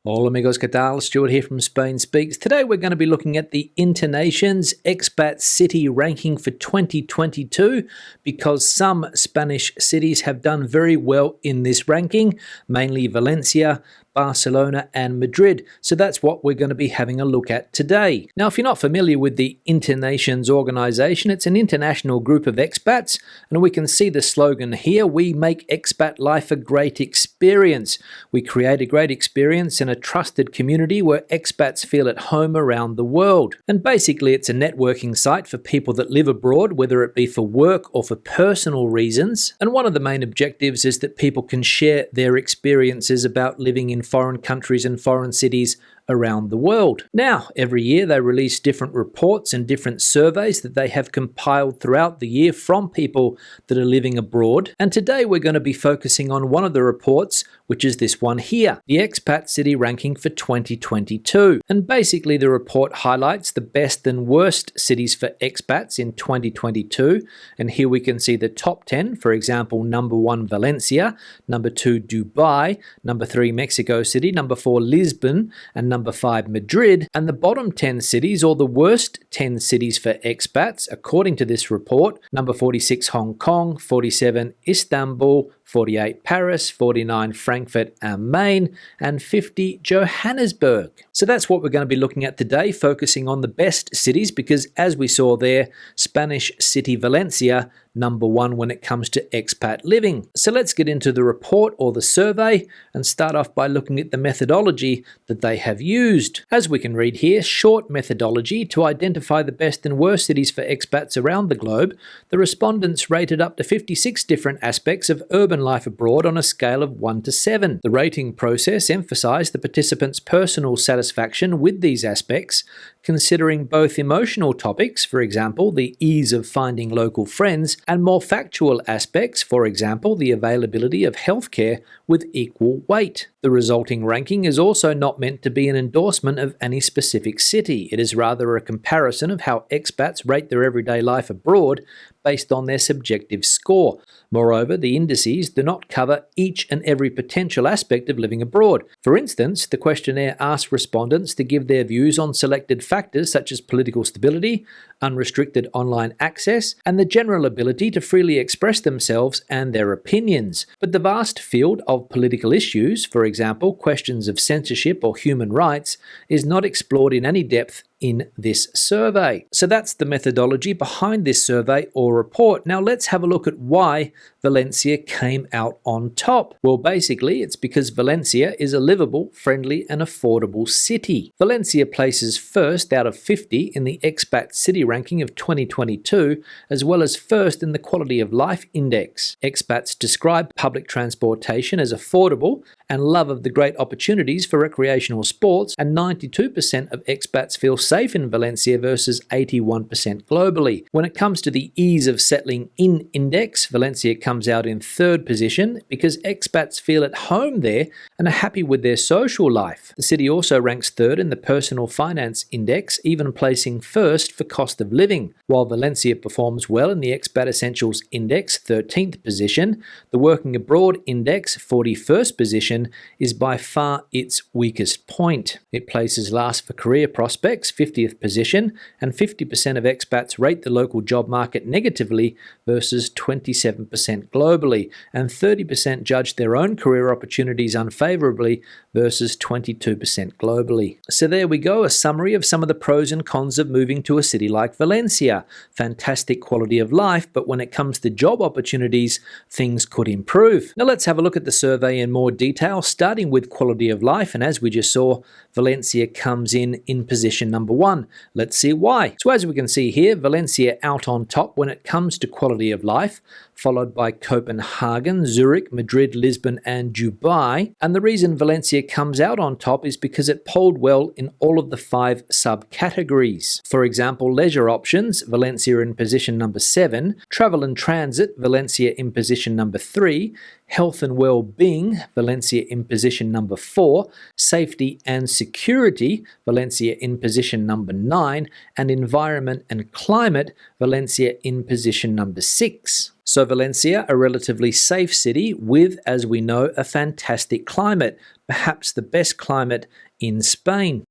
Hola amigos, ¿qué tal? Stuart here from Spain Speaks. Today we're going to be looking at the Internations Expat City Ranking for 2022 because some Spanish cities have done very well in this ranking, mainly Valencia, Barcelona and Madrid. So that's what we're going to be having a look at today. Now, if you're not familiar with the Internations organization, it's an international group of expats, and we can see the slogan here: we make expat life a great experience. We create a great experience in a trusted community where expats feel at home around the world. And basically, it's a networking site for people that live abroad, whether it be for work or for personal reasons. And one of the main objectives is that people can share their experiences about living in foreign countries and foreign cities around the world. Now, every year they release different reports and different surveys that they have compiled throughout the year from people that are living abroad. And today we're going to be focusing on one of the reports, which is this one here, the Expat City Ranking for 2022. And basically the report highlights the best and worst cities for expats in 2022. And here we can see the top 10, for example, number 1, Valencia, number 2, Dubai, number 3, Mexico City, number 4, Lisbon, and number 5, Madrid. And the bottom 10 cities, or the worst 10 cities for expats, according to this report: number 46, Hong Kong, 47, Istanbul, 48, Paris, 49, Frankfurt am Main, and 50, Johannesburg. So that's what we're going to be looking at today, focusing on the best cities, because as we saw there, Spanish city Valencia, number 1 when it comes to expat living. So let's get into the report or the survey and start off by looking at the methodology that they have used. As we can read here, short methodology to identify the best and worst cities for expats around the globe. The respondents rated up to 56 different aspects of urban life abroad on a scale of 1 to 7. The rating process emphasized the participants' personal satisfaction with these aspects, considering both emotional topics, for example, the ease of finding local friends, and more factual aspects, for example, the availability of healthcare, with equal weight. The resulting ranking is also not meant to be an endorsement of any specific city. It is rather a comparison of how expats rate their everyday life abroad based on their subjective score. Moreover, the indices do not cover each and every potential aspect of living abroad. For instance, the questionnaire asks respondents to give their views on selected factors such as political stability, unrestricted online access, and the general ability to freely express themselves and their opinions. But the vast field of political issues, for example, questions of censorship or human rights, is not explored in any depth in this survey. So that's the methodology behind this survey or report. Now let's have a look at why Valencia came out on top. Well, basically it's because Valencia is a livable, friendly and affordable city. Valencia places first out of 50 in the Expat City Ranking of 2022, as well as first in the Quality of Life Index. Expats describe public transportation as affordable and love of the great opportunities for recreational sports, and 92% of expats feel safe in Valencia versus 81% globally. When it comes to the ease of settling in index, Valencia comes out in 3rd position because expats feel at home there and are happy with their social life. The city also ranks 3rd in the Personal Finance Index, even placing 1st for cost of living. While Valencia performs well in the Expat Essentials Index, 13th position, the Working Abroad Index, 41st position, is by far its weakest point. It places last for career prospects, 50th position, and 50% of expats rate the local job market negatively versus 27% globally, and 30% judge their own career opportunities unfavorably versus 22% globally. So there we go, a summary of some of the pros and cons of moving to a city like Valencia. Fantastic quality of life, but when it comes to job opportunities, things could improve. Now let's have a look at the survey in more detail, starting with quality of life, and as we just saw, Valencia comes in position number 1. Let's see why. So as we can see here, Valencia out on top when it comes to quality of life, followed by Copenhagen, Zurich, Madrid, Lisbon, and Dubai. And the reason Valencia comes out on top is because it polled well in all of the 5 subcategories. For example, leisure options, Valencia in position number 7, travel and transit, Valencia in position number 3, health and well-being, Valencia in position number 4, safety and security, Valencia in position number 9, and environment and climate, Valencia in position number 6. So Valencia, a relatively safe city with, as we know, a fantastic climate, perhaps the best climate in Spain.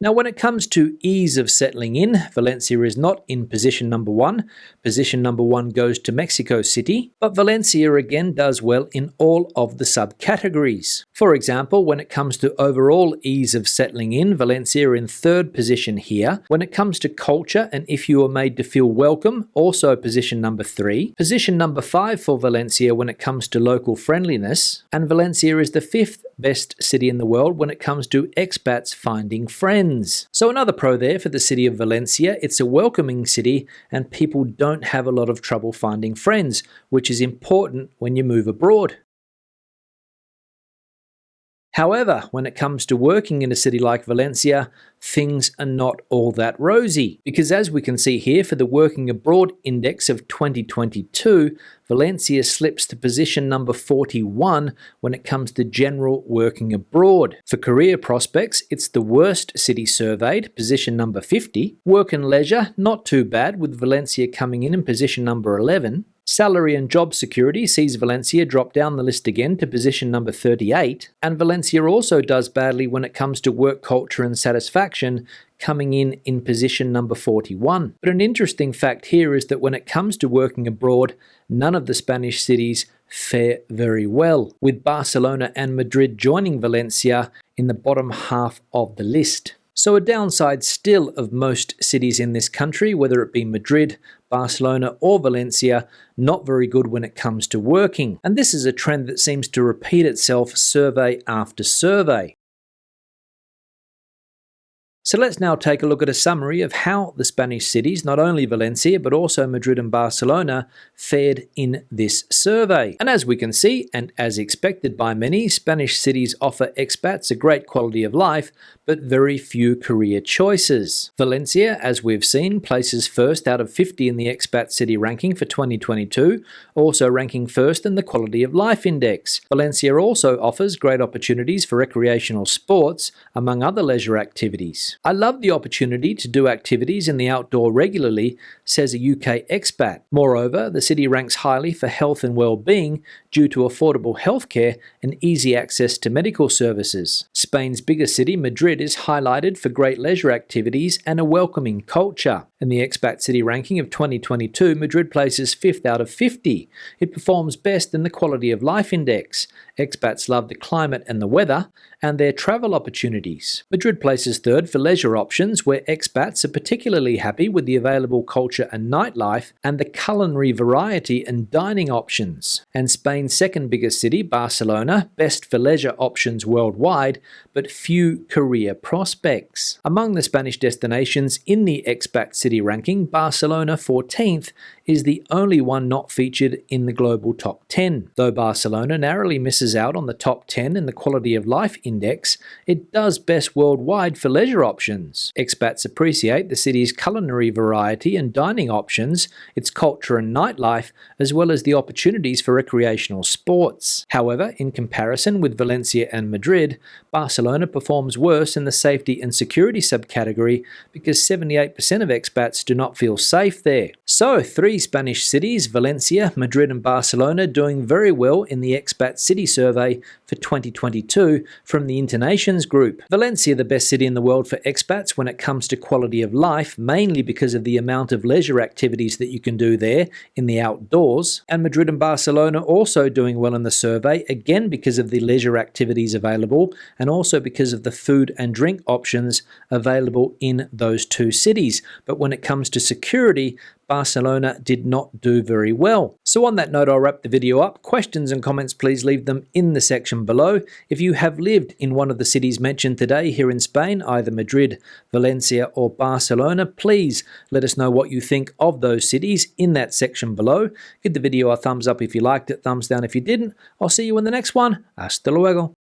Now, when it comes to ease of settling in, Valencia is not in position number 1. Position number 1 goes to Mexico City, but Valencia again does well in all of the subcategories. For example, when it comes to overall ease of settling in, Valencia in 3rd position here. When it comes to culture and if you are made to feel welcome, also position number 3. Position number 5 for Valencia when it comes to local friendliness, and Valencia is the 5th best city in the world when it comes to expats finding friends. So another pro there for the city of Valencia, it's a welcoming city and people don't have a lot of trouble finding friends, which is important when you move abroad. However, when it comes to working in a city like Valencia, things are not all that rosy. Because as we can see here for the Working Abroad Index of 2022, Valencia slips to position number 41 when it comes to general working abroad. For career prospects, it's the worst city surveyed, position number 50. Work and leisure, not too bad, with Valencia coming in position number 11. Salary and job security sees Valencia drop down the list again to position number 38, and Valencia also does badly when it comes to work culture and satisfaction, coming in position number 41. But an interesting fact here is that when it comes to working abroad, none of the Spanish cities fare very well, with Barcelona and Madrid joining Valencia in the bottom half of the list. So a downside still of most cities in this country, whether it be Madrid, Barcelona or Valencia, not very good when it comes to working. And this is a trend that seems to repeat itself survey after survey. So let's now take a look at a summary of how the Spanish cities, not only Valencia, but also Madrid and Barcelona, fared in this survey. And as we can see, and as expected by many, Spanish cities offer expats a great quality of life, but very few career choices. Valencia, as we've seen, places first out of 50 in the expat city ranking for 2022, also ranking first in the Quality of Life Index. Valencia also offers great opportunities for recreational sports, among other leisure activities. I love the opportunity to do activities in the outdoor regularly, says a UK expat. Moreover, the city ranks highly for health and well-being due to affordable healthcare and easy access to medical services. Spain's biggest city, Madrid, is highlighted for great leisure activities and a welcoming culture. In the expat city ranking of 2022, Madrid places 5th out of 50. It performs best in the Quality of Life Index. Expats love the climate and the weather, and their travel opportunities. Madrid places 3rd for leisure options, where expats are particularly happy with the available culture and nightlife, and the culinary variety and dining options. And Spain's 2nd biggest city, Barcelona, best for leisure options worldwide, but few career prospects. Among the Spanish destinations in the expat city ranking, Barcelona 14th is the only one not featured in the global top 10. Though Barcelona narrowly misses out on the top 10 in the Quality of Life Index, it does best worldwide for leisure options. Expats appreciate the city's culinary variety and dining options, its culture and nightlife, as well as the opportunities for recreational sports. However, in comparison with Valencia and Madrid, Barcelona performs worse in the safety and security subcategory because 78% of expats do not feel safe there. So, 3 Spanish cities, Valencia, Madrid and Barcelona, doing very well in the expat city survey for 2022 from the Internations Group. Valencia, the best city in the world for expats when it comes to quality of life, mainly because of the amount of leisure activities that you can do there in the outdoors. And Madrid and Barcelona also doing well in the survey, again because of the leisure activities available and also because of the food and drink options available in those 2 cities. But when it comes to security, Barcelona did not do very well. So on that note, I'll wrap the video up. Questions and comments, please leave them in the section below. If you have lived in one of the cities mentioned today here in Spain, either Madrid, Valencia or Barcelona, please let us know what you think of those cities in that section below. Give the video a thumbs up if you liked it, thumbs down if you didn't. I'll see you in the next one. Hasta luego.